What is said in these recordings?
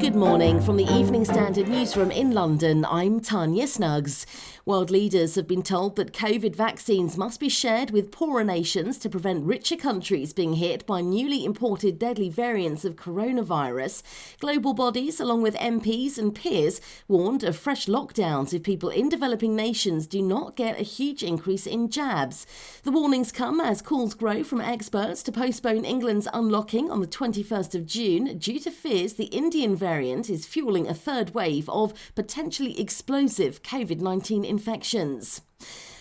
Good morning from the Evening Standard newsroom in London. I'm Tanya Snuggs. World leaders have been told that COVID vaccines must be shared with poorer nations to prevent richer countries being hit by newly imported deadly variants of coronavirus. Global bodies, along with MPs and peers, warned of fresh lockdowns if people in developing nations do not get a huge increase in jabs. The warnings come as calls grow from experts to postpone England's unlocking on the 21st of June due to fears the Indian variant is fueling a third wave of potentially explosive COVID-19 infections.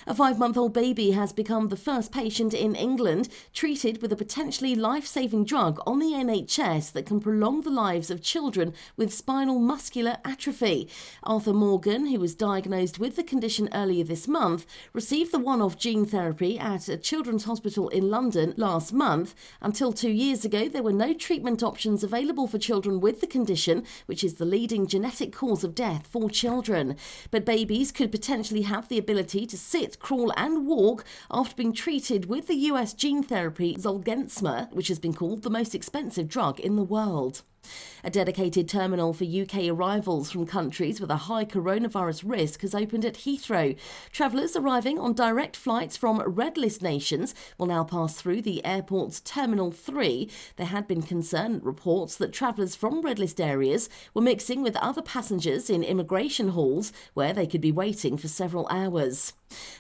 A 5-month-old baby has become the first patient in England treated with a potentially life-saving drug on the NHS that can prolong the lives of children with spinal muscular atrophy. Arthur Morgan, who was diagnosed with the condition earlier this month, received the one-off gene therapy at a children's hospital in London last month. Until 2 years ago, there were no treatment options available for children with the condition, which is the leading genetic cause of death for children. But babies could potentially have the ability to sit, crawl and walk after being treated with the US gene therapy Zolgensma, which has been called the most expensive drug in the world. A dedicated terminal for UK arrivals from countries with a high coronavirus risk has opened at Heathrow. Travellers arriving on direct flights from red list nations will now pass through the airport's Terminal 3. There had been concern reports that travellers from red list areas were mixing with other passengers in immigration halls where they could be waiting for several hours.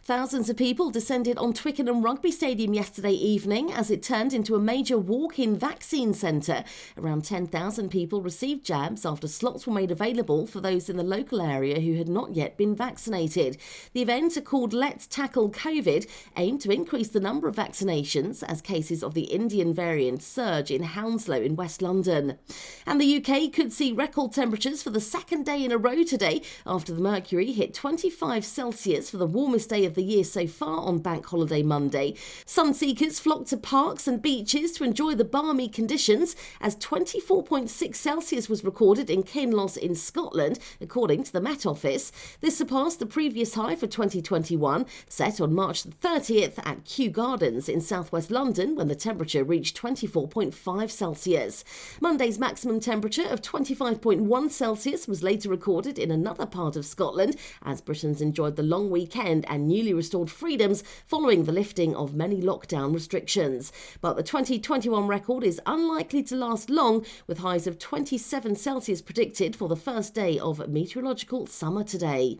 Thousands of people descended on Twickenham Rugby Stadium yesterday evening as it turned into a major walk-in vaccine centre. Around 10,000 people received jabs after slots were made available for those in the local area who had not yet been vaccinated. The event, called Let's Tackle COVID, aimed to increase the number of vaccinations as cases of the Indian variant surge in Hounslow in West London. And the UK could see record temperatures for the second day in a row today after the mercury hit 25 Celsius for the warmest day of the year so far on Bank Holiday Monday. Sun seekers flocked to parks and beaches to enjoy the balmy conditions as 24.6 Celsius was recorded in Kinloss in Scotland, according to the Met Office. This surpassed the previous high for 2021, set on March the 30th at Kew Gardens in southwest London when the temperature reached 24.5 Celsius. Monday's maximum temperature of 25.1 Celsius was later recorded in another part of Scotland as Britons enjoyed the long weekend and newly restored freedoms following the lifting of many lockdown restrictions. But the 2021 record is unlikely to last long, with highs of 27 Celsius predicted for the first day of meteorological summer today.